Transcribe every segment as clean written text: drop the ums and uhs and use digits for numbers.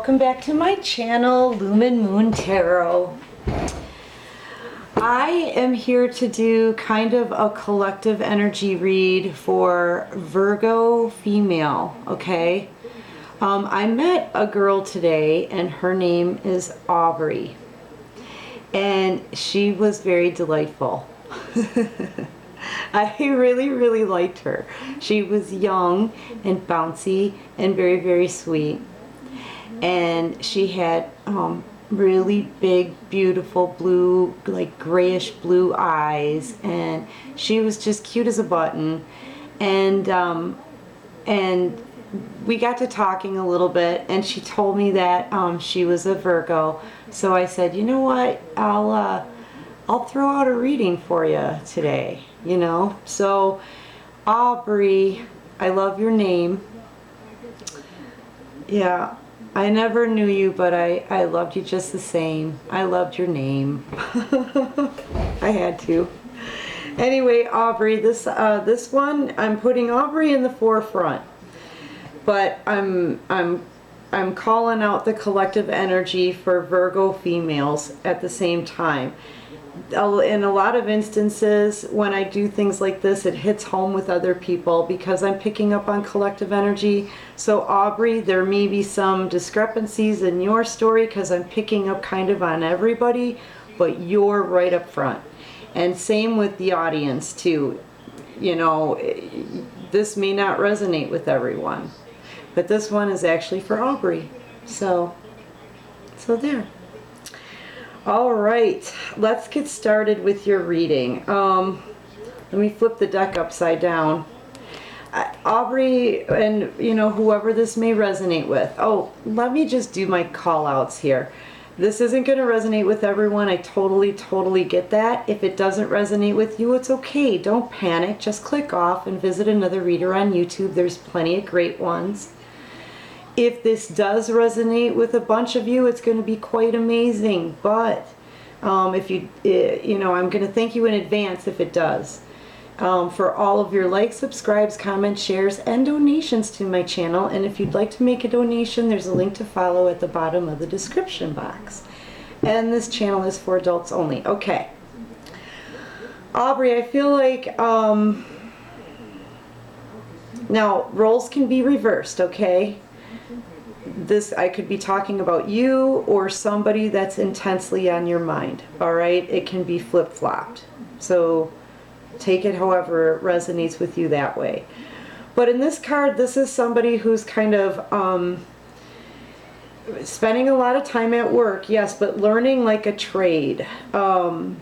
welcome back to my channel, Lumen Moon Tarot. I am here to do kind of a collective energy read for Virgo female, okay? I met a girl today and her name is Aubrey, and she was very delightful. I really liked her. She was young and bouncy and very sweet. And she had really big, beautiful blue, like grayish blue eyes, and she was just cute as a button. And we got to talking a little bit, and she told me that she was a Virgo. So I said, you know what, I'll throw out a reading for you today, you know. So Aubrey, I love your name. Yeah, I never knew you, but I loved you just the same. I loved your name. I had to. Anyway, Aubrey, this one, I'm putting Aubrey in the forefront, but I'm calling out the collective energy for Virgo females at the same time. In a lot of instances, when I do things like this, it hits home with other people because I'm picking up on collective energy. So Aubrey, there may be some discrepancies in your story because I'm picking up kind of on everybody, but you're right up front. And same with the audience too. You know, this may not resonate with everyone, but this one is actually for Aubrey. So there. All right, let's get started with your reading. Let me flip the deck upside down. Aubrey, and you know, whoever this may resonate with. Oh, let me just do my call outs here. This isn't going to resonate with everyone. I totally get that. If it doesn't resonate with you, it's okay. Don't panic. Just click off and visit another reader on YouTube. There's plenty of great ones. If this does resonate with a bunch of you, it's going to be quite amazing. But if you know, I'm going to thank you in advance if it does. For all of your likes, subscribes, comments, shares, and donations to my channel. And if you'd like to make a donation, there's a link to follow at the bottom of the description box. And this channel is for adults only. Okay. Aubrey, I feel like now roles can be reversed, okay? This, I could be talking about you or somebody that's intensely on your mind, all right? It can be flip-flopped. So take it however it resonates with you that way. But in this card, this is somebody who's kind of spending a lot of time at work, yes, but learning like a trade. What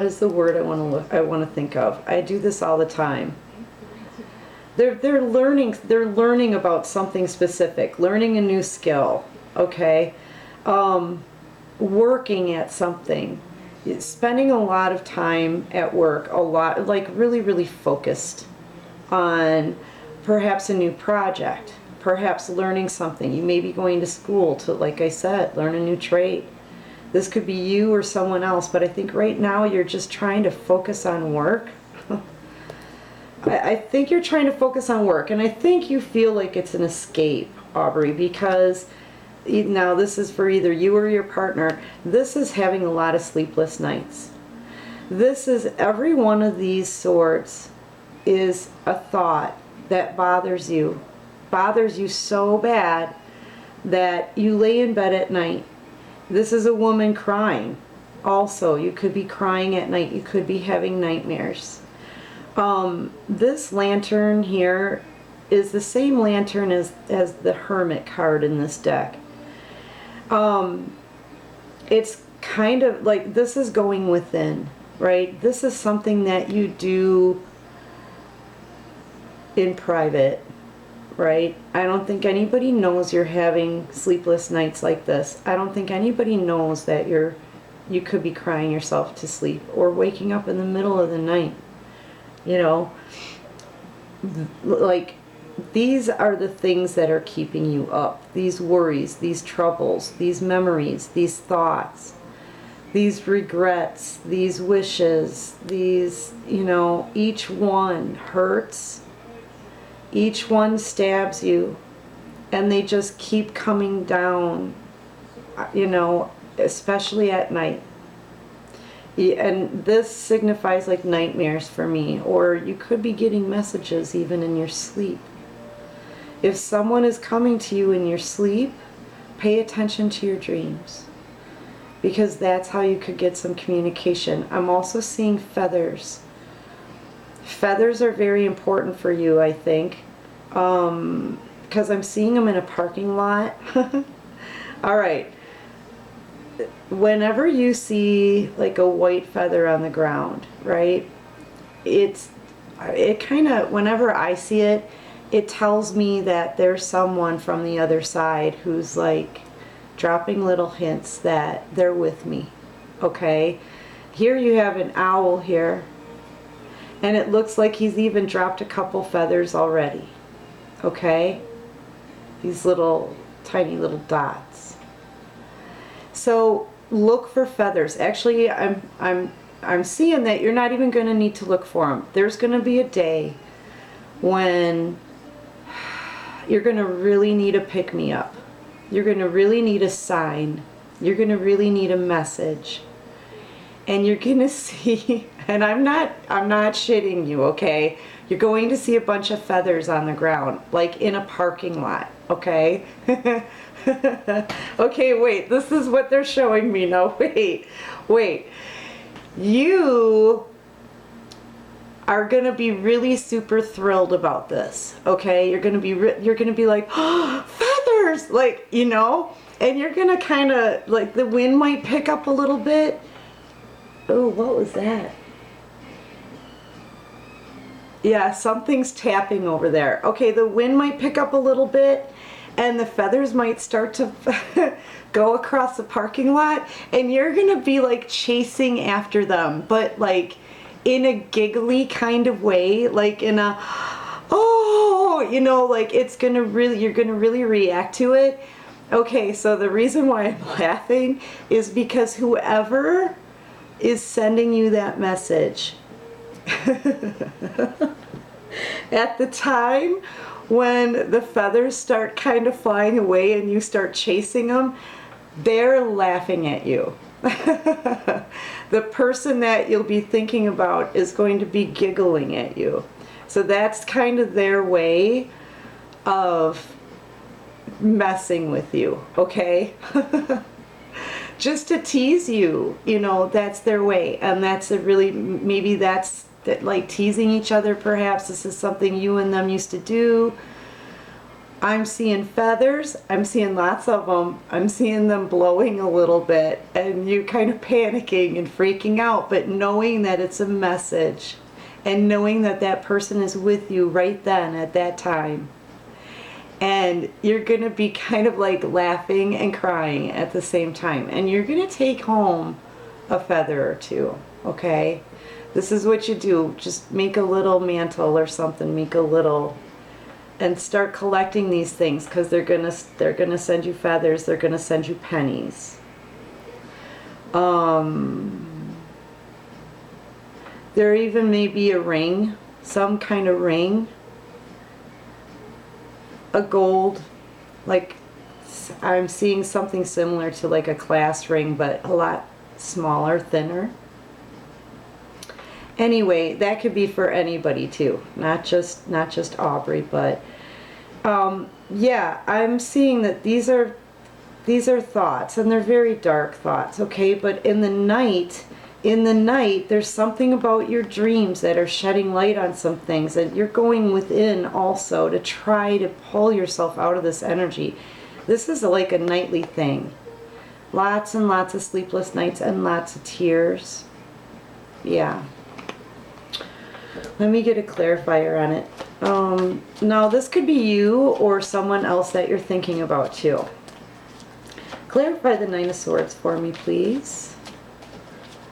is the word I want to think of? I do this all the time. They're learning about something specific, learning a new skill, okay? Working at something, spending a lot of time at work, a lot, like really focused on perhaps a new project, perhaps learning something. You may be going to school to, like I said, learn a new trade. This could be you or someone else, but I think right now you're just trying to focus on work. I think you're trying to focus on work, and I think you feel like it's an escape, Aubrey, because now this is for either you or your partner. This is having a lot of sleepless nights. This is, every one of these swords is a thought that bothers you so bad that you lay in bed at night. This is a woman crying. Also, you could be crying at night. You could be having nightmares. This lantern here is the same lantern as the Hermit card in this deck. It's kind of like, this is going within, right? This is something that you do in private, right? I don't think anybody knows you're having sleepless nights like this. I don't think anybody knows that you could be crying yourself to sleep or waking up in the middle of the night. You know, like, these are the things that are keeping you up. These worries, these troubles, these memories, these thoughts, these regrets, these wishes, these, you know, each one hurts. Each one stabs you. and they just keep coming down, you know, especially at night. And this signifies like nightmares for me, or you could be getting messages even in your sleep. If someone is coming to you in your sleep, pay attention to your dreams, because that's how you could get some communication. I'm also seeing feathers. Feathers are very important for you, I think, because I'm seeing them in a parking lot. All right. Whenever you see like a white feather on the ground, right, it kind of, whenever I see it, it tells me that there's someone from the other side who's like dropping little hints that they're with me. Okay, here you have an owl here, and it looks like he's even dropped a couple feathers already. Okay, these little tiny little dots. So look for feathers. Actually, I'm seeing that you're not even going to need to look for them. There's going to be a day when you're going to really need a pick-me-up. You're going to really need a sign. You're going to really need a message. And you're going to see, and I'm not shitting you, okay? You're going to see a bunch of feathers on the ground, like in a parking lot, okay? Okay, wait, this is what they're showing me. No, wait. You are going to be really super thrilled about this, okay? You're going to be like, oh, feathers, like, you know, and you're going to kind of, like, the wind might pick up a little bit. Oh, what was that? Yeah, something's tapping over there. Okay, the wind might pick up a little bit, and the feathers might start to go across the parking lot, and you're going to be, like, chasing after them, but, like, in a giggly kind of way, like in a, oh, you know, like it's gonna really, you're gonna really react to it. Okay, so the reason why I'm laughing is because whoever is sending you that message at the time when the feathers start kind of flying away and you start chasing them, they're laughing at you. The person that you'll be thinking about is going to be giggling at you. So that's kind of their way of messing with you, okay? Just to tease you, you know, that's their way. And that's a really, maybe that's like teasing each other perhaps. This is something you and them used to do. I'm seeing feathers. I'm seeing lots of them. I'm seeing them blowing a little bit and you kind of panicking and freaking out, but knowing that it's a message and knowing that that person is with you right then at that time. And you're going to be kind of like laughing and crying at the same time. And you're going to take home a feather or two, okay? This is what you do. Just make a little mantle or something. Make a little... and start collecting these things, because they're gonna send you feathers. They're gonna send you pennies. There even may be a ring, some kind of ring, a gold, like I'm seeing something similar to like a class ring, but a lot smaller, thinner. Anyway, that could be for anybody too, not just Aubrey, but yeah, I'm seeing that these are thoughts, and they're very dark thoughts, okay? But in the night, there's something about your dreams that are shedding light on some things, and you're going within also to try to pull yourself out of this energy. This is like a nightly thing. Lots and lots of sleepless nights and lots of tears. Yeah. Let me get a clarifier on it. Now, this could be you or someone else that you're thinking about too. Clarify the Nine of Swords for me, please.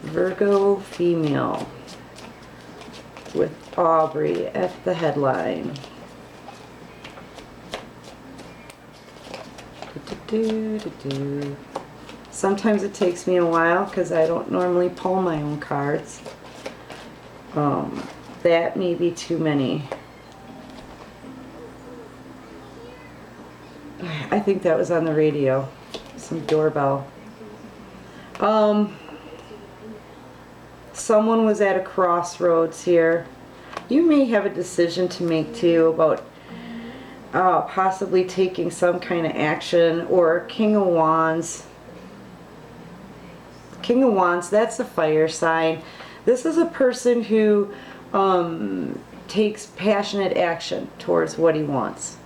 Virgo female with Aubrey at the headline. Sometimes it takes me a while because I don't normally pull my own cards. That may be too many. I think that was on the radio. Some doorbell. Someone was at a crossroads here. You may have a decision to make too about possibly taking some kind of action, or King of Wands. King of Wands, that's a fire sign. This is a person who takes passionate action towards what he wants.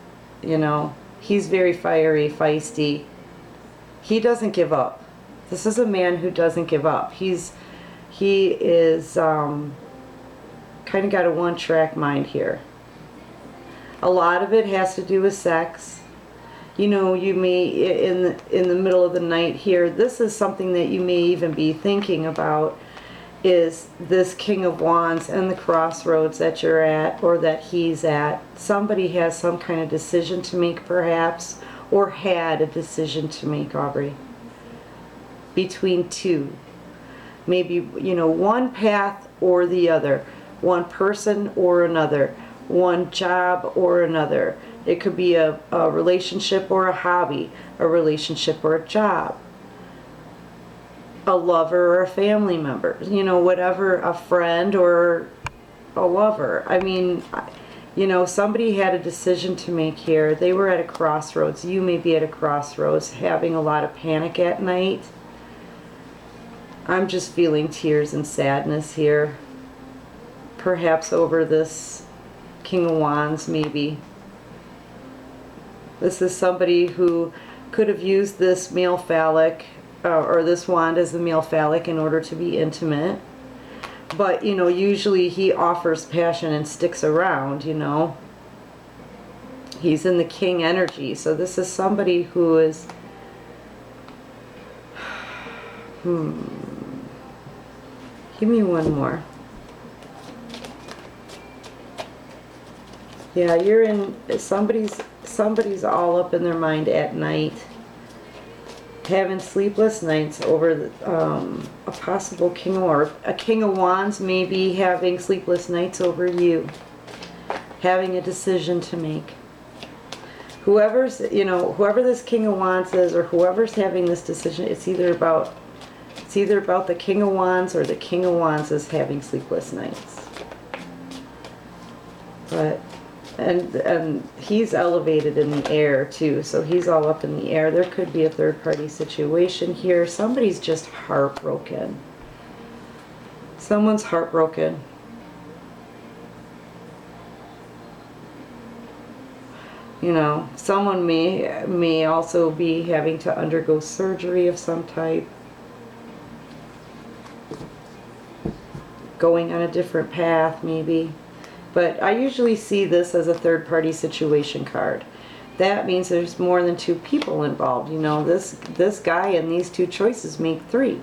You know, he's very fiery, feisty. He doesn't give up. This is a man who doesn't give up. He is kind of got a one-track mind here. A lot of it has to do with sex. You know, you may, in the middle of the night here, this is something that you may even be thinking about, is this King of Wands and the crossroads that you're at, or that he's at. Somebody has some kind of decision to make, perhaps, or had a decision to make, Aubrey. Between two. Maybe, you know, one path or the other. One person or another. One job or another. It could be a relationship or a hobby. A relationship or a job. A lover or a family member. You know, whatever, a friend or a lover. I mean, you know, somebody had a decision to make here. They were at a crossroads. You may be at a crossroads, having a lot of panic at night. I'm just feeling tears and sadness here. Perhaps over this King of Wands, maybe. This is somebody who could have used this male phallic, or this wand as the male phallic in order to be intimate. But, you know, usually he offers passion and sticks around, you know. He's in the king energy. So this is somebody who is... Give me one more. Yeah, you're in... Somebody's all up in their mind at night. Having sleepless nights over a possible king, or a King of Wands may be having sleepless nights over you. Having a decision to make. Whoever's, you know, whoever this King of Wands is, or whoever's having this decision, it's either about the King of Wands, or the King of Wands is having sleepless nights. But and he's elevated in the air too, so he's all up in the air. There could be a third-party situation here. Somebody's just heartbroken. Someone's heartbroken. You know, someone may also be having to undergo surgery of some type. Going on a different path, maybe. But I usually see this as a third-party situation card. That means there's more than two people involved. You know, this guy and these two choices make three,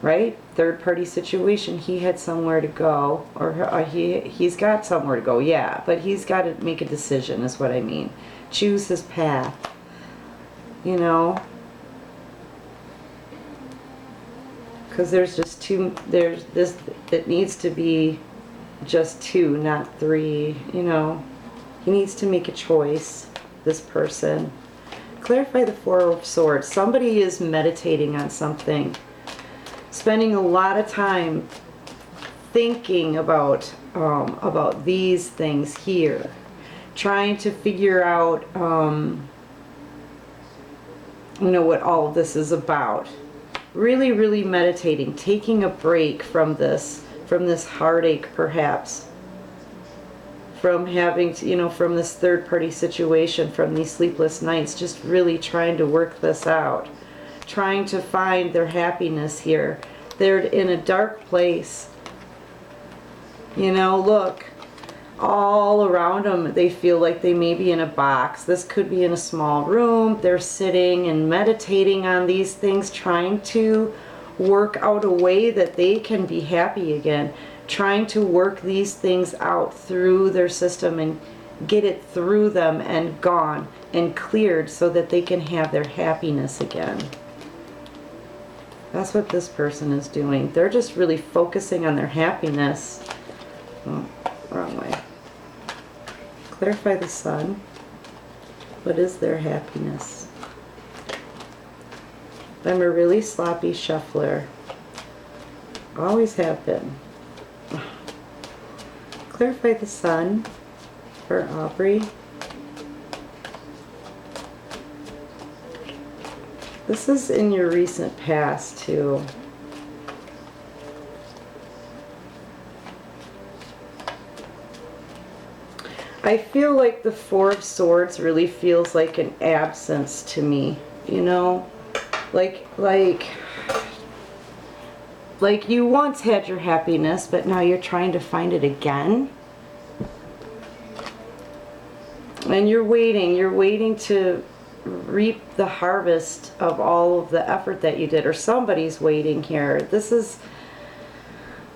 right? Third-party situation. He had somewhere to go, or he's got somewhere to go. Yeah, but he's got to make a decision, is what I mean. Choose his path. You know, because there's just two. There's this. It needs to be just two, not three. You know, he needs to make a choice, this person. Clarify the Four of Swords. Somebody is meditating on something, spending a lot of time thinking about these things here, trying to figure out you know, what all of this is about. Really meditating, taking a break from this heartache, perhaps, from having to, you know, from this third-party situation, from these sleepless nights, just really trying to work this out, trying to find their happiness here. They're in a dark place. You know, look, all around them, they feel like they may be in a box. This could be in a small room. They're sitting and meditating on these things, trying to work out a way that they can be happy again, trying to work these things out through their system and get it through them and gone and cleared so that they can have their happiness again. That's what this person is doing. They're just really focusing on their happiness. Oh, wrong way. Clarify the Sun. What is their happiness? I'm a really sloppy shuffler. Always have been. Clarify the sun for Aubrey. This is in your recent past too. I feel like the Four of Swords really feels like an absence to me, you know? Like you once had your happiness, but now you're trying to find it again. And you're waiting to reap the harvest of all of the effort that you did, or somebody's waiting here.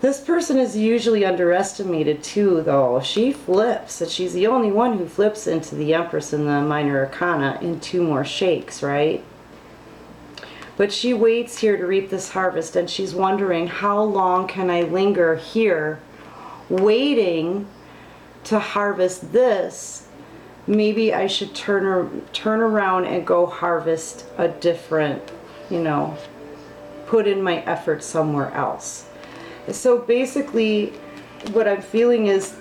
This person is usually underestimated too, though. She flips, and she's the only one who flips into the Empress in the Minor Arcana in 2 more shakes, right? But she waits here to reap this harvest, and she's wondering, how long can I linger here waiting to harvest this? Maybe I should turn around and go harvest a different, you know, put in my effort somewhere else. So basically what I'm feeling is,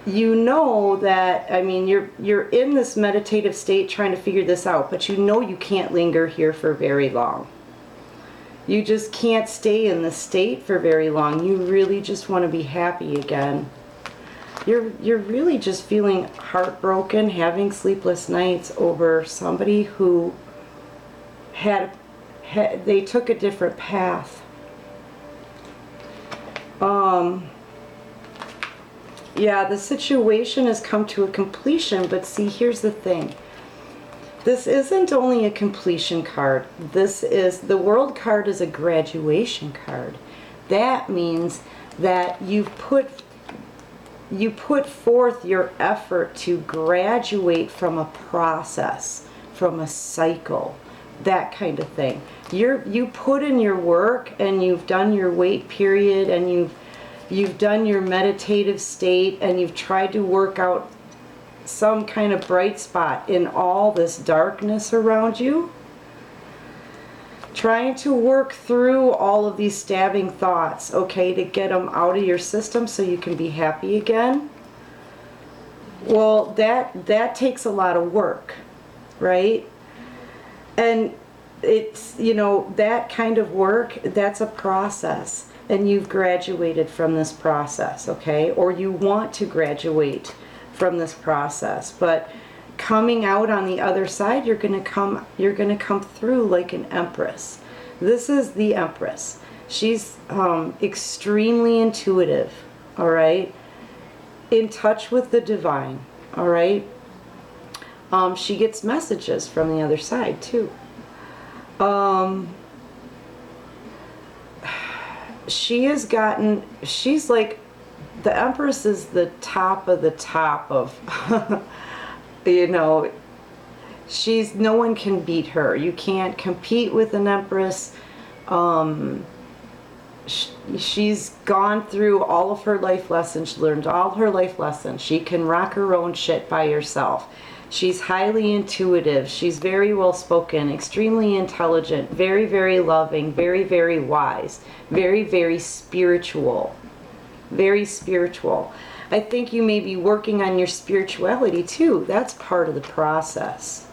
you know that, I mean, you're in this meditative state trying to figure this out, but you know you can't linger here for very long. You just can't stay in this state for very long. You really just want to be happy again. You're really just feeling heartbroken, having sleepless nights over somebody who they took a different path. Yeah, the situation has come to a completion, but see, here's the thing. This isn't only a completion card. The World card is a graduation card. That means that you put forth your effort to graduate from a process, from a cycle, that kind of thing. You put in your work, and you've done your wait period, and you've done your meditative state, and you've tried to work out some kind of bright spot in all this darkness around you. Trying to work through all of these stabbing thoughts, okay, to get them out of your system so you can be happy again. Well, that takes a lot of work, right? And it's, you know, that kind of work, that's a process. And you've graduated from this process, okay? Or you want to graduate from this process. But coming out on the other side, you're gonna come through like an Empress. This is the Empress. She's extremely intuitive, all right? In touch with the divine, all right? She gets messages from the other side too. She's like, the Empress is the top of, you know, no one can beat her. You can't compete with an Empress. She's gone through all of her life lessons, learned all her life lessons. She can rock her own shit by herself. She's highly intuitive. She's very well spoken, extremely intelligent, very, very loving, very, very wise, very, very spiritual. Very spiritual. I think you may be working on your spirituality too. That's part of the process.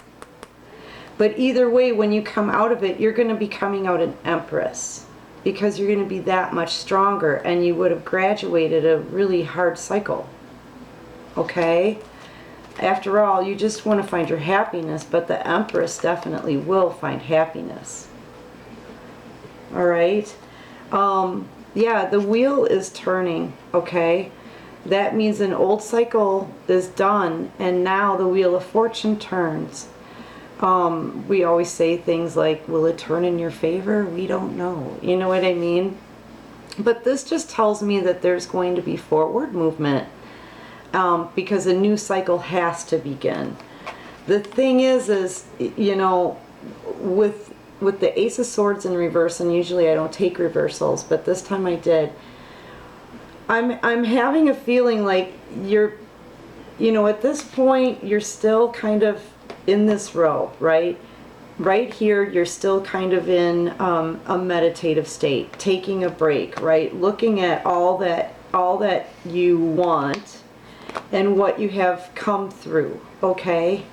But either way, when you come out of it, you're going to be coming out an Empress, because you're going to be that much stronger, and you would have graduated a really hard cycle. Okay? After all, you just want to find your happiness, but the Empress definitely will find happiness. All right? Yeah, the wheel is turning, okay? That means an old cycle is done, and now the Wheel of Fortune turns. We always say things like, will it turn in your favor? We don't know. You know what I mean? But this just tells me that there's going to be forward movement, because a new cycle has to begin. The thing is, you know, with the Ace of Swords in reverse, and usually I don't take reversals, but this time I did. I'm having a feeling like you know, at this point, you're still kind of in this row, right? Right here, you're still kind of in a meditative state, taking a break, right? Looking at all that you want and what you have come through, okay?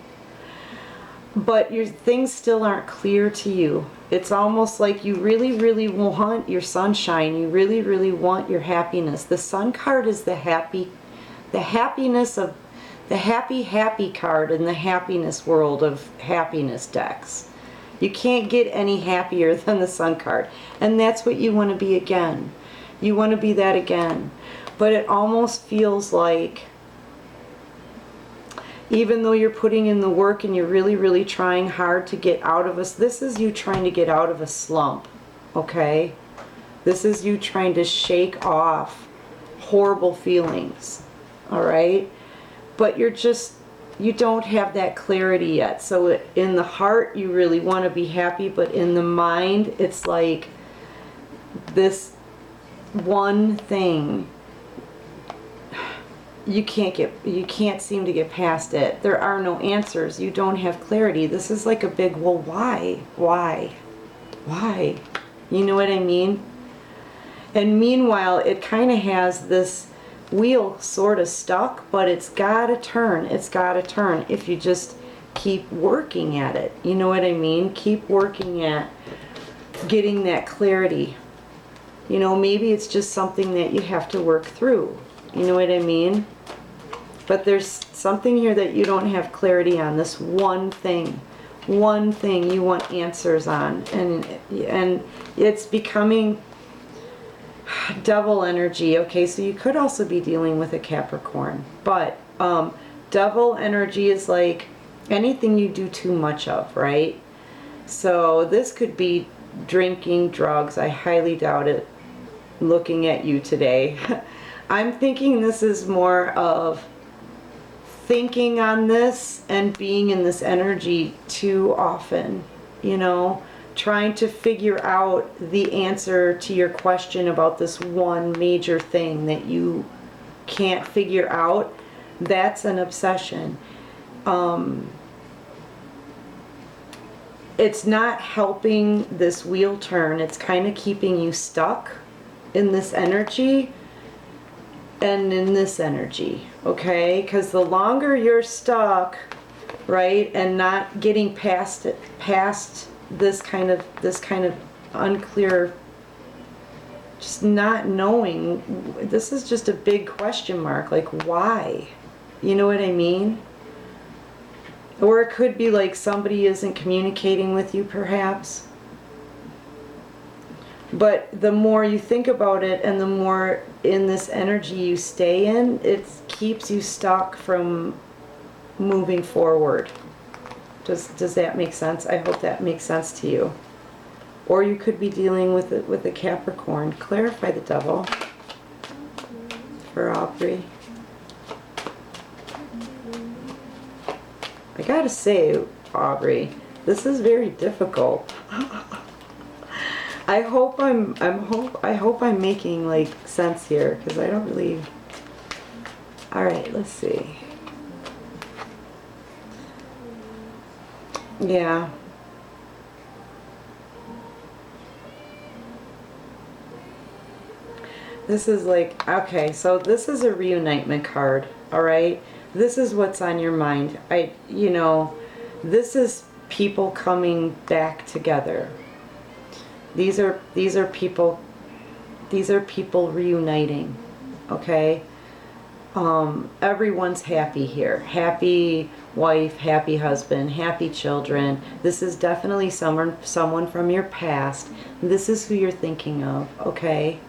But your things still aren't clear to you. It's almost like you really, really want your sunshine. You really, really want your happiness. The Sun card is the happiness of the happy card in the happiness world of happiness decks. You can't get any happier than the Sun card. And that's what you want to be again. You want to be that again. But it almost feels like, even though you're putting in the work and you're really, really trying hard to get out of this is you trying to get out of a slump, okay? This is you trying to shake off horrible feelings, all right? But you don't have that clarity yet. So in the heart, you really want to be happy, but in the mind, it's like this one thing. You can't seem to get past it. There are no answers. You don't have clarity. This is like a big, well, why? You know what I mean? And meanwhile, it kind of has this wheel sort of stuck, but it's got to turn. It's got to turn if you just keep working at it. You know what I mean? Keep working at getting that clarity. You know, maybe it's just something that you have to work through. You know what I mean? But there's something here that you don't have clarity on. This one thing you want answers on, and it's becoming devil energy. Okay, so you could also be dealing with a Capricorn, but devil energy is like anything you do too much of, right? So this could be drinking, drugs. I highly doubt it looking at you today. I'm thinking this is more of thinking on this and being in this energy too often, you know, trying to figure out the answer to your question about this one major thing that you can't figure out. That's an obsession. It's not helping this wheel turn. It's kind of keeping you stuck in this energy and in this energy, okay? Because the longer you're stuck, right, and not getting past it, past this kind of unclear, just not knowing, this is just a big question mark, like why? You know what I mean? Or it could be like somebody isn't communicating with you, perhaps. But the more you think about it and the more in this energy you stay in, it keeps you stuck from moving forward. Does that make sense? I hope that makes sense to you. Or you could be dealing with a Capricorn. Clarify the devil for Aubrey. I gotta say, Aubrey, this is very difficult. I hope I'm making like sense here, because I don't really. All right, let's see. Yeah. This is like, okay, so this is a reunitement card, all right? This is what's on your mind. You know, this is people coming back together. These are people reuniting, okay? Everyone's happy here. Happy wife, happy husband, happy children. This is definitely someone from your past. This is who you're thinking of, okay?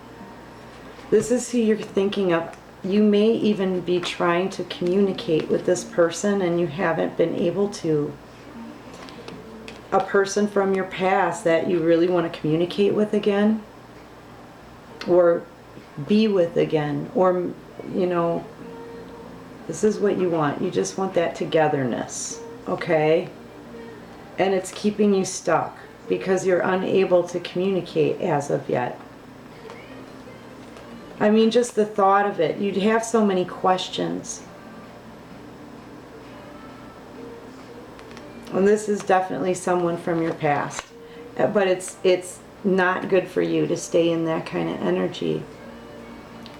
This is who you're thinking of. You may even be trying to communicate with this person and you haven't been able to. A person from your past that you really want to communicate with again, or be with again, or, you know, this is what you want. You just want that togetherness, okay? And it's keeping you stuck because you're unable to communicate as of yet. I mean, just the thought of it, you'd have so many questions. And this is definitely someone from your past. But it's not good for you to stay in that kind of energy.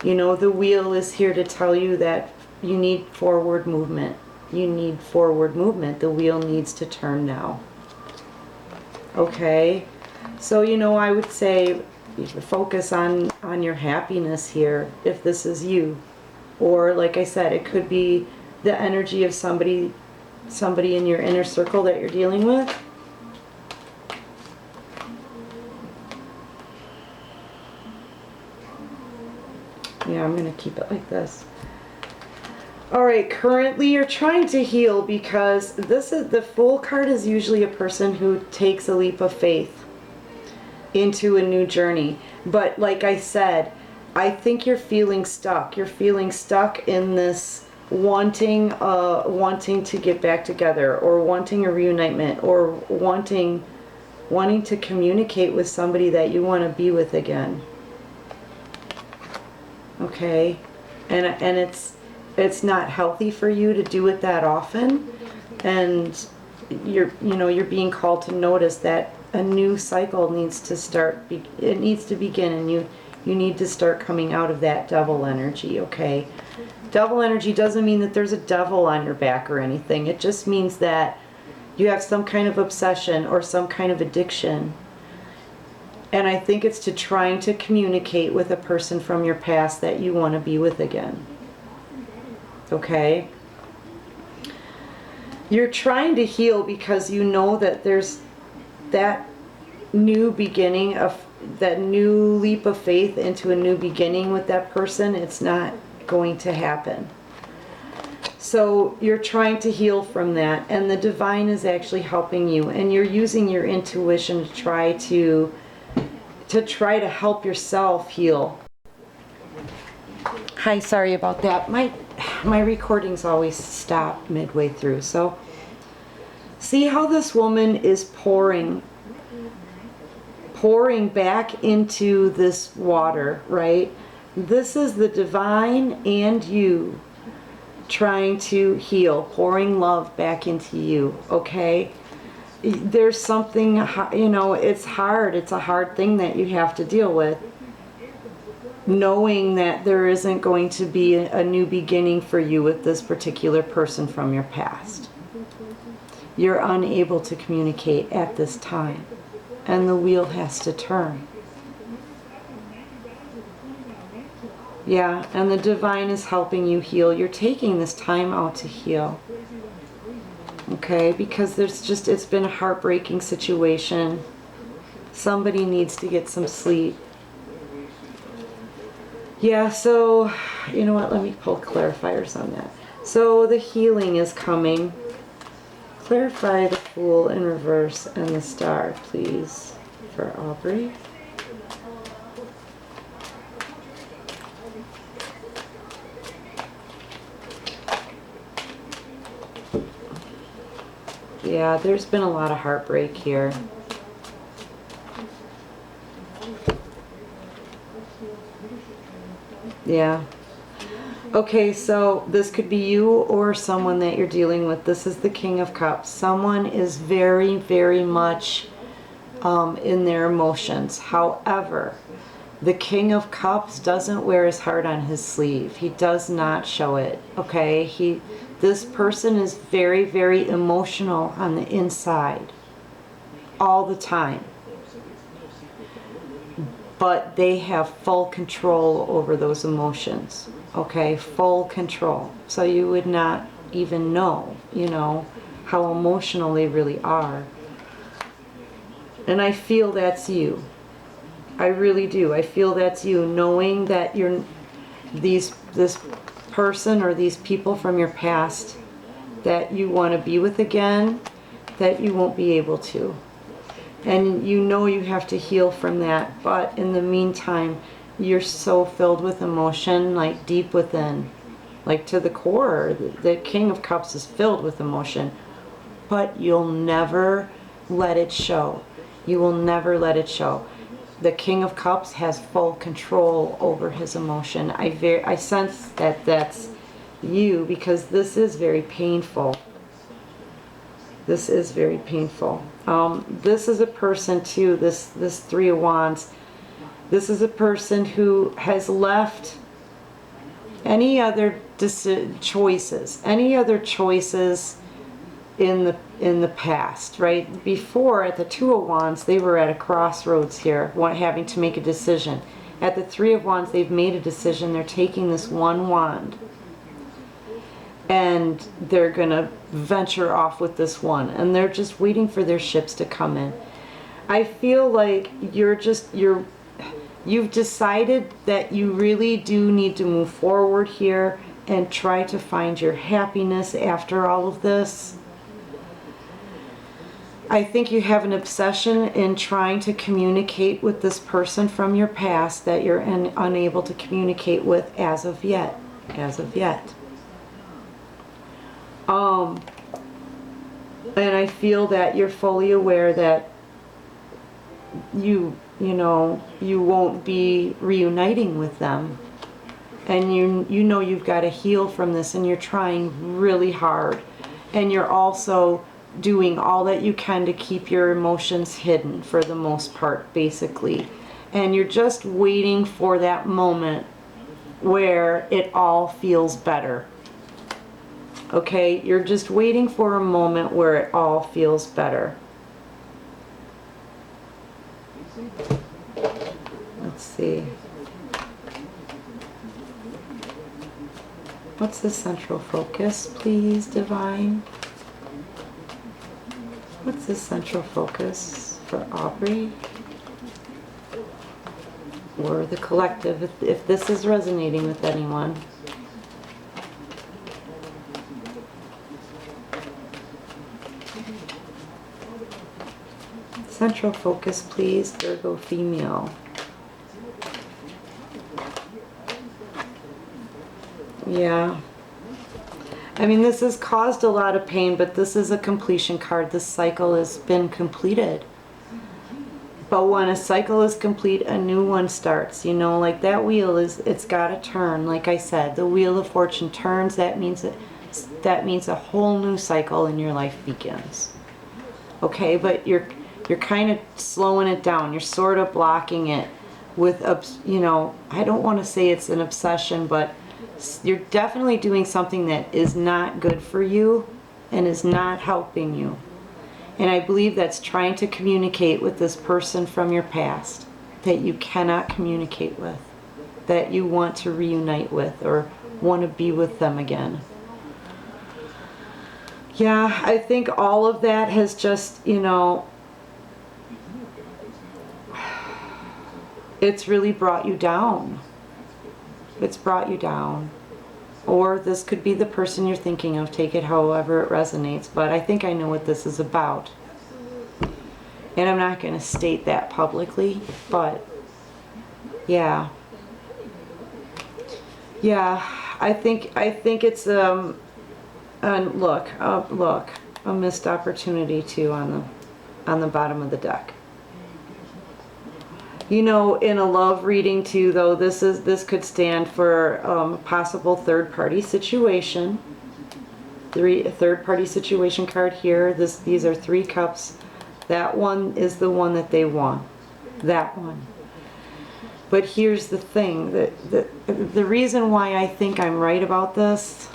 You know, the wheel is here to tell you that you need forward movement. You need forward movement. The wheel needs to turn now. Okay? So, you know, I would say focus on your happiness here, if this is you. Or, like I said, it could be the energy of somebody in your inner circle that you're dealing with. Yeah, I'm going to keep it like this. Alright, currently you're trying to heal because this is the Fool card is usually a person who takes a leap of faith into a new journey. But like I said, I think you're feeling stuck. You're feeling stuck in this wanting to get back together, or wanting a reunitement, or wanting to communicate with somebody that you want to be with again. Okay? And it's not healthy for you to do it that often, and you're being called to notice that a new cycle needs to start. It needs to begin, and you need to start coming out of that devil energy. Okay, devil energy doesn't mean that there's a devil on your back or anything. It just means that you have some kind of obsession or some kind of addiction. And I think it's to trying to communicate with a person from your past that you want to be with again. Okay? You're trying to heal because you know that there's that new beginning, of that new leap of faith into a new beginning with that person. It's not going to happen. So you're trying to heal from that, and the divine is actually helping you, and you're using your intuition to try to help yourself heal. Hi, sorry about that. My recordings always stop midway through. So see how this woman is pouring back into this water, right? This is the divine and you trying to heal, pouring love back into you, okay? There's something, you know, it's hard. It's a hard thing that you have to deal with, knowing that there isn't going to be a new beginning for you with this particular person from your past. You're unable to communicate at this time, and the wheel has to turn. Yeah, and the divine is helping you heal. You're taking this time out to heal. Okay, because it's been a heartbreaking situation. Somebody needs to get some sleep. Yeah, so, you know what, let me pull clarifiers on that. So the healing is coming. Clarify the Fool in reverse and the Star, please, for Aubrey. Yeah, there's been a lot of heartbreak here. Yeah. Okay, so this could be you or someone that you're dealing with. This is the King of Cups. Someone is very, very much in their emotions. However, the King of Cups doesn't wear his heart on his sleeve. He does not show it, okay? This person is very, very emotional on the inside all the time. But they have full control over those emotions, okay? Full control. So you would not even know, you know, how emotional they really are. And I feel that's you. I really do. I feel that's you, knowing that this person or these people from your past that you want to be with again, that you won't be able to. And you know you have to heal from that, but in the meantime, you're so filled with emotion, like deep within, like to the core. The King of Cups is filled with emotion, but you'll never let it show. You will never let it show. The King of Cups has full control over his emotion. I sense that that's you, because this is very painful. This is very painful. This is a person too, this Three of Wands. This is a person who has left any other choices in the past, right? Before, at the Two of Wands, they were at a crossroads here, having to make a decision. At the Three of Wands, they've made a decision. They're taking this one wand and they're gonna venture off with this one, and they're just waiting for their ships to come in. I feel like you've decided that you really do need to move forward here and try to find your happiness after all of this. I think you have an obsession in trying to communicate with this person from your past that you're unable to communicate with as of yet. And I feel that you're fully aware that you won't be reuniting with them, and you know you've got to heal from this, and you're trying really hard, and you're also doing all that you can to keep your emotions hidden for the most part, basically, and you're just waiting for that moment where it all feels better. Okay, you're just waiting for a moment where it all feels better. Let's see. What's the central focus, please, Divine? What's the central focus for Aubrey? Or the collective, if this is resonating with anyone. Central focus, please, Virgo female. Yeah. I mean, this has caused a lot of pain, but this is a completion card. This cycle has been completed. But when a cycle is complete, a new one starts. You know, like that wheel it's got to turn. Like I said, the wheel of fortune turns. That means a whole new cycle in your life begins. Okay, but you're kind of slowing it down. You're sort of blocking it with, I don't want to say it's an obsession, but you're definitely doing something that is not good for you and is not helping you. And I believe that's trying to communicate with this person from your past that you cannot communicate with, that you want to reunite with or want to be with them again. Yeah, I think all of that has just, it's really brought you down. It's brought you down. Or this could be the person you're thinking of. Take it however it resonates. But I think I know what this is about. And I'm not going to state that publicly. But, yeah. Yeah, I think it's, and look, a missed opportunity too on the bottom of the deck. In a love reading too, though, this could stand for a possible third-party situation. A third-party situation card here. These are 3 cups. That one is the one that they want. That one. But here's the thing. The reason why I think I'm right about this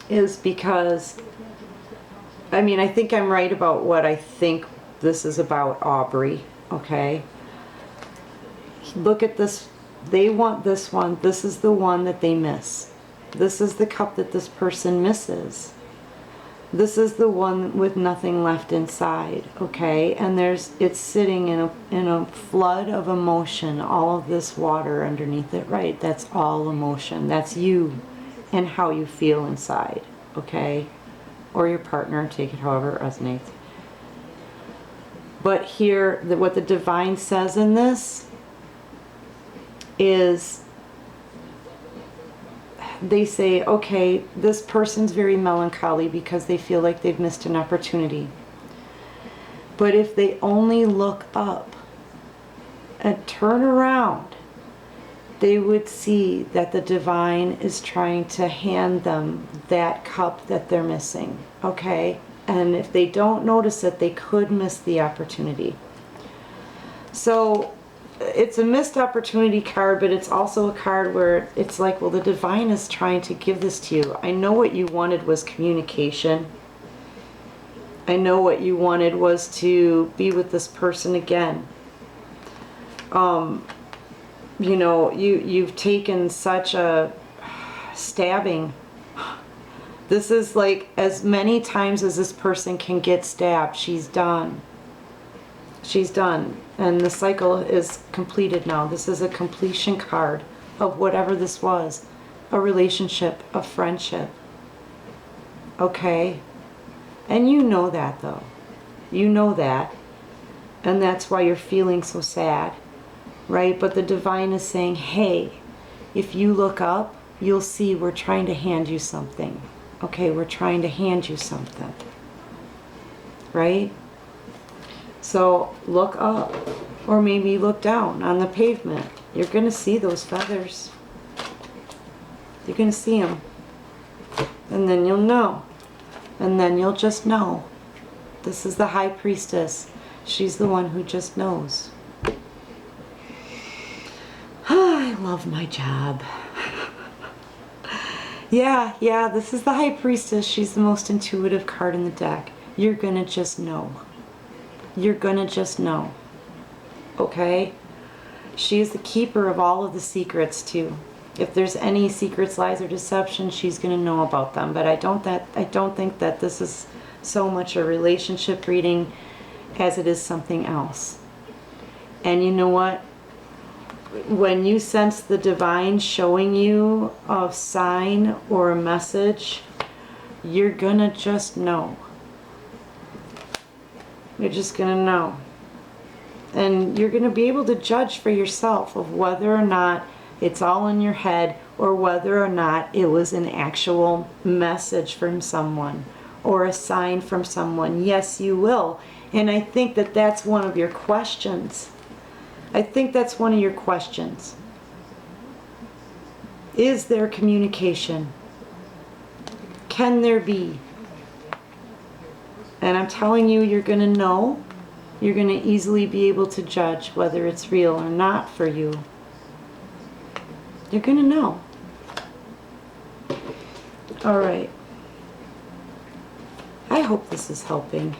is because, I think I'm right about what I think this is about, Aubrey. Okay, look at this. They want this one. This is the one that they miss. This is the cup that this person misses. This is the one with nothing left inside. Okay, and it's sitting in a flood of emotion. All of this water underneath it, right? That's all emotion. That's you and how you feel inside. Okay, or your partner. Take it however it resonates. But here, what the divine says in this is, they say, okay, this person's very melancholy because they feel like they've missed an opportunity. But if they only look up and turn around they would see that the divine is trying to hand them that cup that they're missing, okay? And if they don't notice it, they could miss the opportunity. So it's a missed opportunity card, but it's also a card where it's like, well, the divine is trying to give this to you. I know what you wanted was communication. I know what you wanted was to be with this person again. You know, you've taken such a stabbing. This is like as many times as this person can get stabbed. She's done. She's done. And the cycle is completed now. This is a completion card of whatever this was. A relationship, a friendship. Okay? And you know that though. You know that. And that's why you're feeling so sad. Right? But the divine is saying, hey, if you look up, you'll see we're trying to hand you something. Okay, we're trying to hand you something. Right? So look up, or maybe look down on the pavement. You're going to see those feathers. You're going to see them. And then you'll know. And then you'll just know. This is the High Priestess. She's the one who just knows. I love my job. Yeah, this is the High Priestess. She's the most intuitive card in the deck. You're going to just know. You're going to just know. Okay? She is the keeper of all of the secrets too. If there's any secrets, lies, or deception, she's going to know about them. But I don't think that this is so much a relationship reading as it is something else. And you know what? When you sense the divine showing you a sign or a message, you're gonna just know. You're just gonna know. And you're gonna be able to judge for yourself of whether or not it's all in your head or whether or not it was an actual message from someone or a sign from someone. Yes, you will. And I think that that's one of your questions. I think that's one of your questions. Is there communication? Can there be? And I'm telling you, you're going to know. You're going to easily be able to judge whether it's real or not for you. You're going to know. All right. I hope this is helping.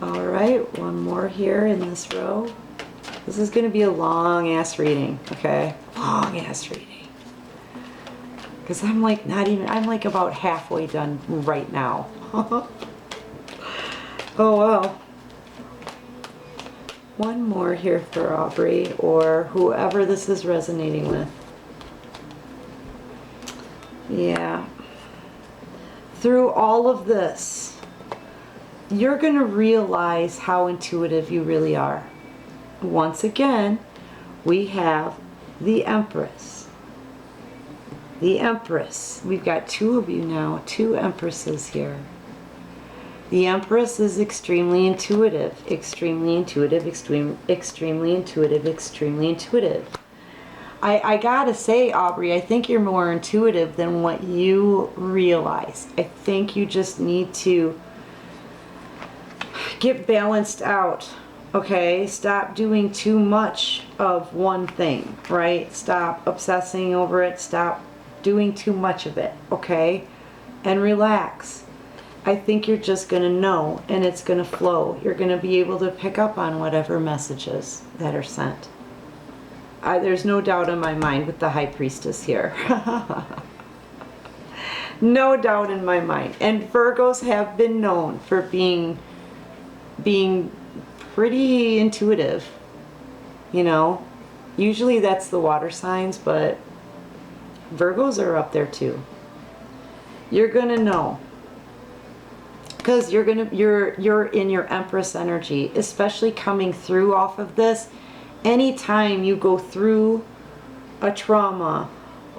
All right, one more here in this row. This is going to be a long-ass reading, okay? Long-ass reading. Because I'm like about halfway done right now. Oh, well. One more here for Aubrey or whoever this is resonating with. Yeah. Through all of this, you're going to realize how intuitive you really are. Once again, we have the Empress. The Empress. We've got two of you now, two Empresses here. The Empress is extremely intuitive, extremely intuitive, extremely intuitive, extremely intuitive. I gotta say, Aubrey, I think you're more intuitive than what you realize. I think you just need to get balanced out, okay? Stop doing too much of one thing, right? Stop obsessing over it. Stop doing too much of it, okay? And relax. I think you're just going to know, and it's going to flow. You're going to be able to pick up on whatever messages that are sent. There's no doubt in my mind with the High Priestess here. No doubt in my mind. And Virgos have been known for being pretty intuitive, you know. Usually that's the water signs, but Virgos are up there too. You're gonna know, because you're in your Empress energy, especially coming through off of this. Anytime you go through a trauma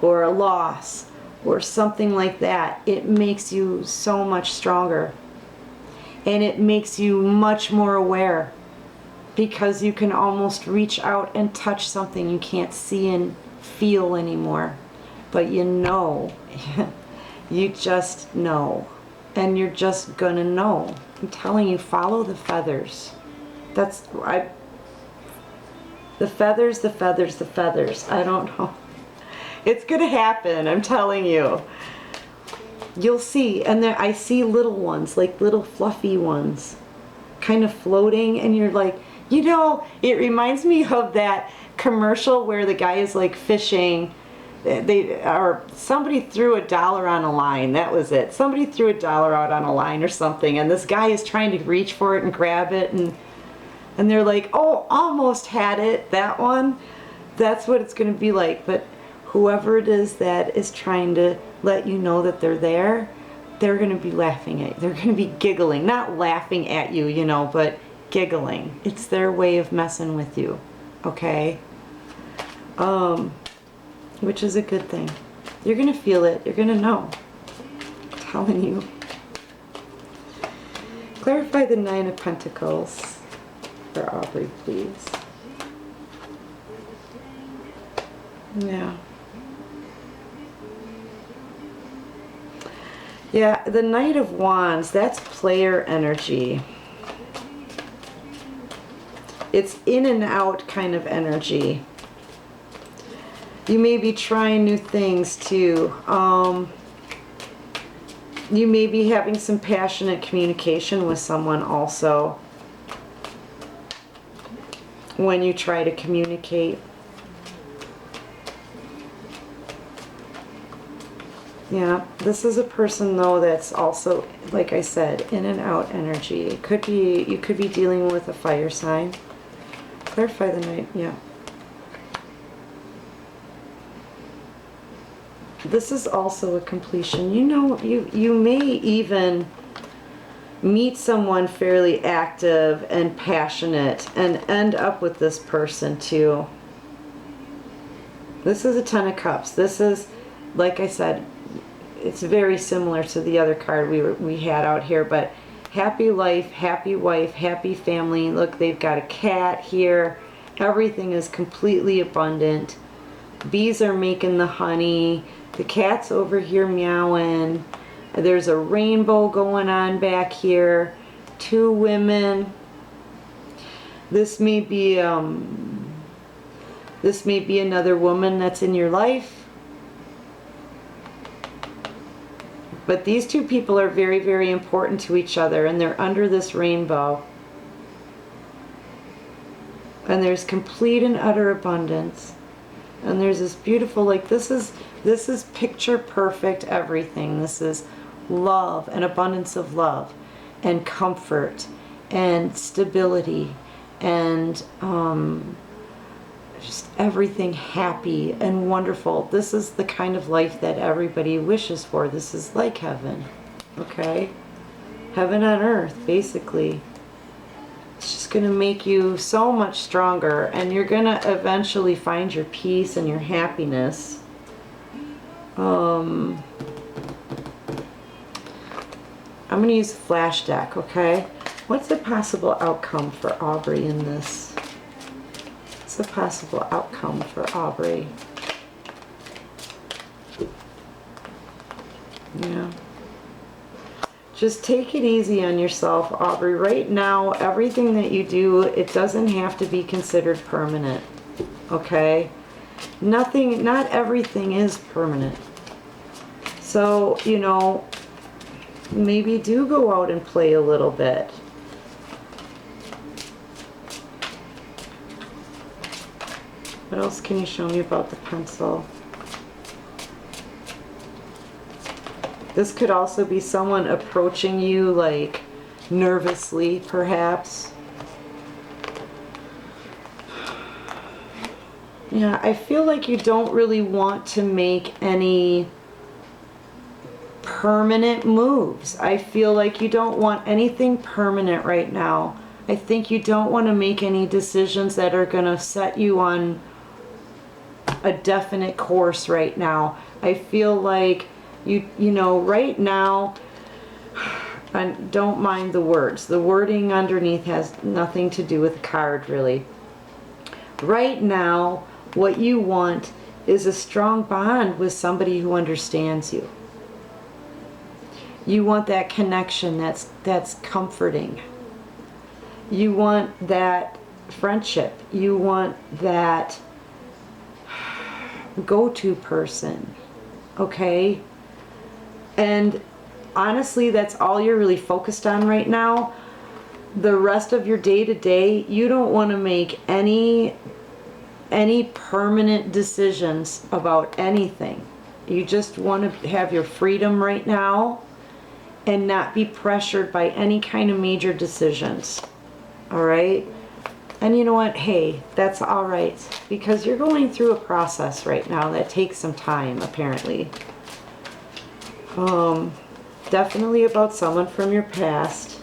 or a loss or something like that, it makes you so much stronger. And it makes you much more aware. because you can almost reach out and touch something you can't see and feel anymore. But you know, you just know. And you're just gonna know. I'm telling you, follow the feathers. The feathers, the feathers, the feathers. I don't know. It's gonna happen, I'm telling you. You'll see. And there, I see little ones, like little fluffy ones, kind of floating, and you're like, you know, it reminds me of that commercial where the guy is like fishing. Somebody threw $1 on a line. That was it. Somebody threw $1 out on a line or something, and this guy is trying to reach for it and grab it, and they're like, oh, almost had it. That one. That's what it's going to be like. But whoever it is that is trying to let you know that they're there, they're going to be laughing at you. They're going to be giggling. Not laughing at you, you know, but giggling. It's their way of messing with you. Okay? Which is a good thing. You're going to feel it. You're going to know. I'm telling you. Clarify the 9 of Pentacles for Aubrey, please. Yeah. Yeah, the Knight of Wands, that's player energy. It's in and out kind of energy. You may be trying new things too. You may be having some passionate communication with someone also when you try to communicate. Yeah, this is a person though that's also, like I said, in and out energy. It could be, you could be dealing with a fire sign. Clarify the Knight, yeah. This is also a completion. You know, you may even meet someone fairly active and passionate and end up with this person too. This is a 10 of Cups. This is, like I said, it's very similar to the other card we had out here, but happy life, happy wife, happy family. Look, they've got a cat here. Everything is completely abundant. Bees are making the honey. The cat's over here meowing. There's a rainbow going on back here. 2 women. This may be another woman that's in your life. But these 2 people are very, very important to each other, and they're under this rainbow. And there's complete and utter abundance. And there's this beautiful, like, this is picture perfect everything. This is love, an abundance of love and comfort and stability and just everything happy and wonderful. This is the kind of life that everybody wishes for. This is like heaven, okay? Heaven on earth, basically. It's just going to make you so much stronger, and you're going to eventually find your peace and your happiness. I'm going to use a flash deck, okay? What's the possible outcome for Aubrey in this? What's the possible outcome for Aubrey? Yeah. Just take it easy on yourself, Aubrey. Right now, everything that you do, it doesn't have to be considered permanent, okay? Nothing, not everything is permanent. So, you know, maybe do go out and play a little bit. What else can you show me about the pencil? This could also be someone approaching you, like, nervously, perhaps. Yeah, I feel like you don't really want to make any permanent moves. I feel like you don't want anything permanent right now. I think you don't want to make any decisions that are going to set you on a definite course right now. I feel like you know, right now, And don't mind the words. The wording underneath has nothing to do with the card, really. Right now, what you want is a strong bond with somebody who understands you. You want that connection that's comforting. You want that friendship. You want that go-to person. Okay? And honestly, that's all you're really focused on right now. The rest of your day-to-day, you don't want to make any permanent decisions about anything. You just want to have your freedom right now and not be pressured by any kind of major decisions. All right? And you know what? Hey, that's all right, because you're going through a process right now that takes some time, apparently. Definitely about someone from your past.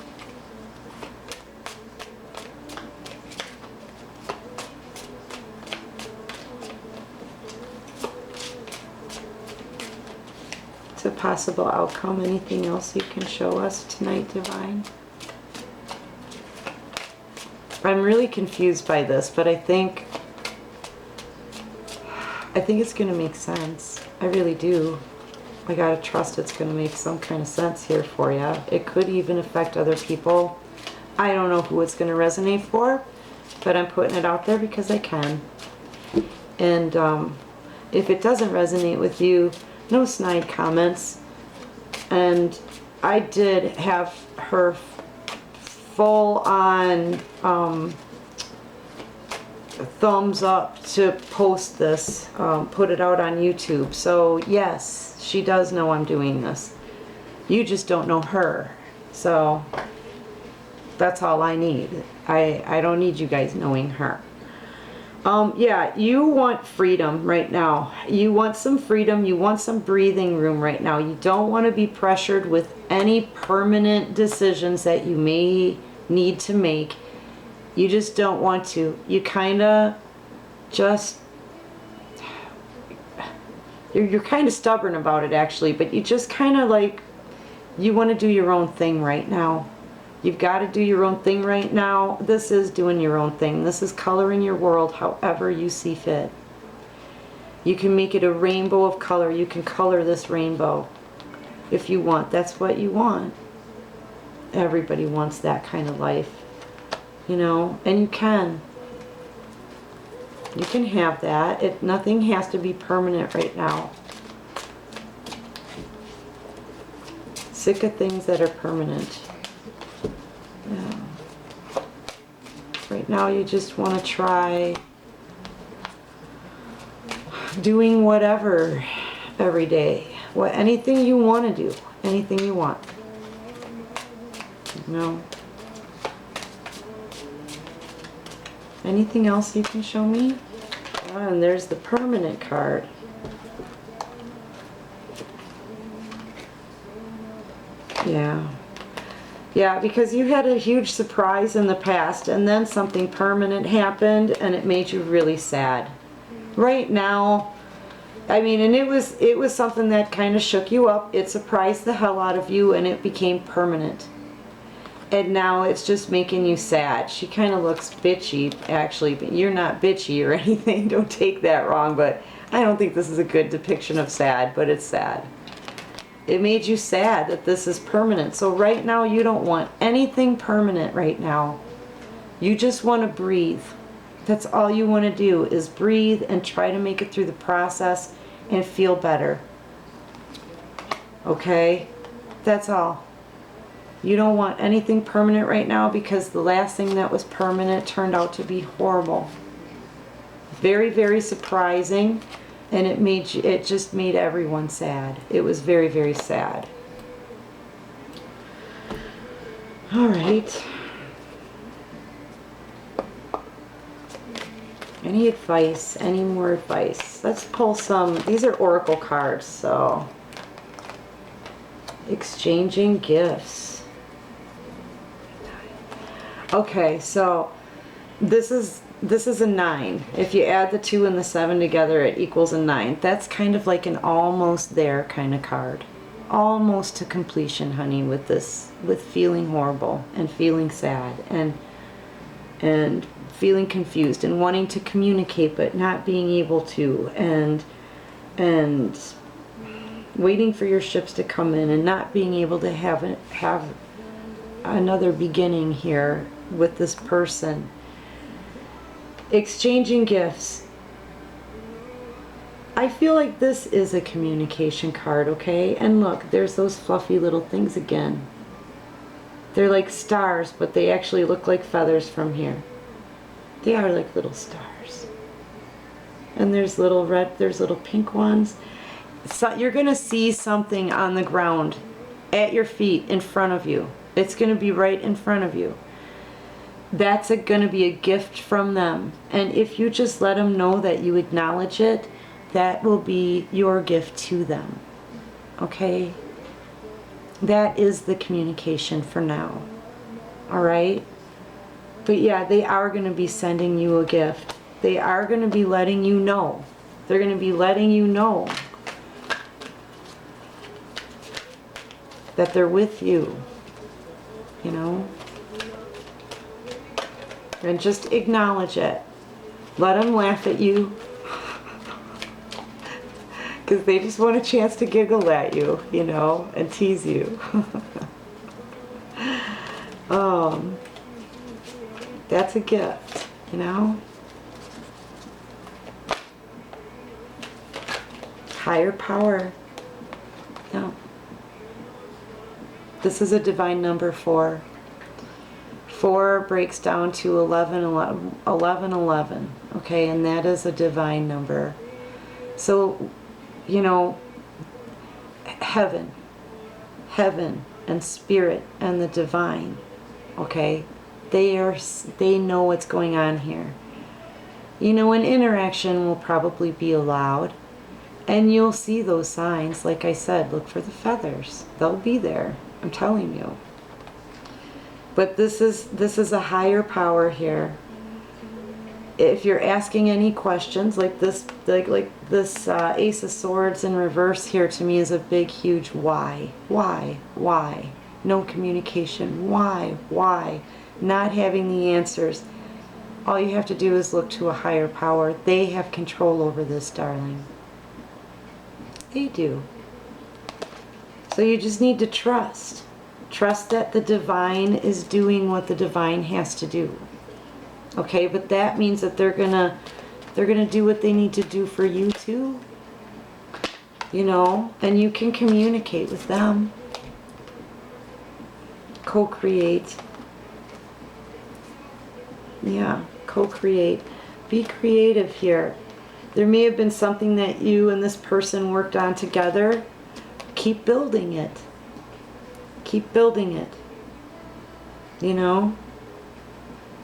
It's a possible outcome. Anything else you can show us tonight, Divine? I'm really confused by this, but I think it's going to make sense. I really do. I gotta trust it's going to make some kind of sense here for you. It could even affect other people. I don't know who it's going to resonate for, but I'm putting it out there because I can. And if it doesn't resonate with you, no snide comments. And I did have her full on thumbs up to post this, put it out on YouTube. So yes, she does know I'm doing this. You just don't know her. So that's all I need. I don't need you guys knowing her. Yeah, you want freedom right now. You want some freedom. You want some breathing room right now. You don't want to be pressured with any permanent decisions that you may need to make. You just don't want to. You kind of just... You're kind of stubborn about it, actually, but you just kind of like... You want to do your own thing right now. You've got to do your own thing right now. This is doing your own thing. This is coloring your world however you see fit. You can make it a rainbow of color. You can color this rainbow if you want. That's what you want. Everybody wants that kind of life, you know, and you can. You can have that. Nothing has to be permanent right now. Sick of things that are permanent. Yeah. Right now you just want to try doing whatever every day. Anything you want to do. Anything you want. You know? Anything else you can show me? Ah, and there's the permanent card. Yeah. Yeah, because you had a huge surprise in the past and then something permanent happened and it made you really sad. Right now, I mean, and it was something that kind of shook you up. It surprised the hell out of you and it became permanent. And now it's just making you sad. She kind of looks bitchy, actually, but you're not bitchy or anything. Don't take that wrong, but I don't think this is a good depiction of sad, but it's sad. It made you sad that this is permanent. So right now you don't want anything permanent right now. You just want to breathe. That's all you want to do is breathe and try to make it through the process and feel better. Okay? That's all. You don't want anything permanent right now because the last thing that was permanent turned out to be horrible. Very, very surprising. And it just made everyone sad. It was very, very sad. All right. Any advice? Any more advice? Let's pull some. These are oracle cards, so exchanging gifts. Okay, so this is a 9. If you add the 2 and the 7 together, it equals a 9. That's kind of like an almost there kind of card. almost to completion, honey, with this, with feeling horrible and feeling sad and feeling confused and wanting to communicate but not being able to, and waiting for your ships to come in and not being able to have another beginning here with this person. Exchanging gifts. I feel like this is a communication card, okay? And look, there's those fluffy little things again. They're like stars, but they actually look like feathers from here. They are like little stars. And there's little red, there's little pink ones. So you're gonna see something on the ground at your feet in front of you. It's gonna be right in front of you. That's gonna be a gift from them. And if you just let them know that you acknowledge it, that will be your gift to them. Okay? That is the communication for now. Alright? But yeah, they are going to be sending you a gift. They are going to be letting you know. They're going to be letting you know that they're with you. You know? And just acknowledge it. Let them laugh at you. Because they just want a chance to giggle at you, you know, and tease you. That's a gift, you know. Higher power. Yeah. This is a divine number 4. 4 breaks down to 11, 11, 11, 11. Okay, and that is a divine number. So, you know, heaven and spirit and the divine, okay, they know what's going on here. You know, an interaction will probably be allowed, and you'll see those signs. Like I said, look for the feathers. They'll be there, I'm telling you. But this is a higher power here. If you're asking any questions, like this, like this Ace of Swords in reverse here to me is a big, huge why. Why? No communication. Why? Not having the answers. All you have to do is look to a higher power. They have control over this, darling. They do. So you just need to trust. Trust that the divine is doing what the divine has to do. Okay, but that means that they're gonna do what they need to do for you too. You know, and you can communicate with them. Co-create. Yeah, co-create. Be creative here. There may have been something that you and this person worked on together. Keep building it. Keep building it. You know?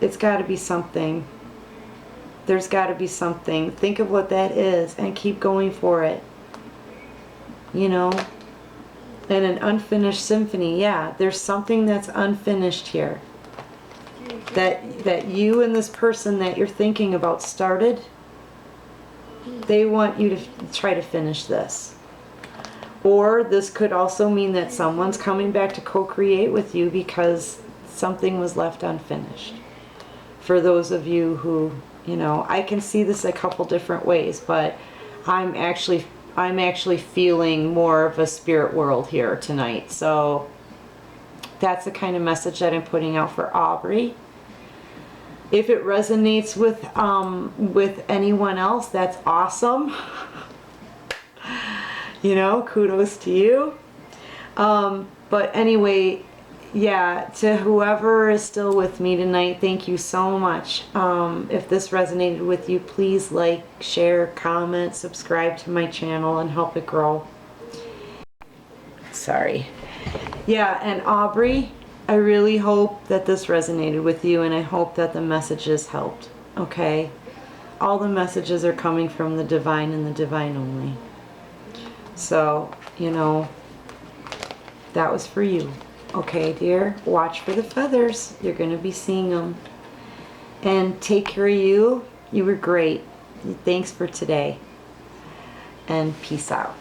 It's got to be something. There's got to be something. Think of what that is and keep going for it. You know? And an unfinished symphony. Yeah, there's something that's unfinished here. That you and this person that you're thinking about started. They want you to try to finish this. Or this could also mean that someone's coming back to co-create with you because something was left unfinished. For those of you who, you know, I can see this a couple different ways, but I'm actually feeling more of a spirit world here tonight. So that's the kind of message that I'm putting out for Aubrey. If it resonates with anyone else, that's awesome. You know, kudos to you. But anyway, yeah, to whoever is still with me tonight, thank you so much. If this resonated with you, please like, share, comment, subscribe to my channel and help it grow. Sorry. Yeah, and Aubrey, I really hope that this resonated with you, and I hope that the messages helped, okay? All the messages are coming from the divine and the divine only. So, you know, that was for you. Okay, dear? Watch for the feathers. You're going to be seeing them. And take care of you. You were great. Thanks for today. And peace out.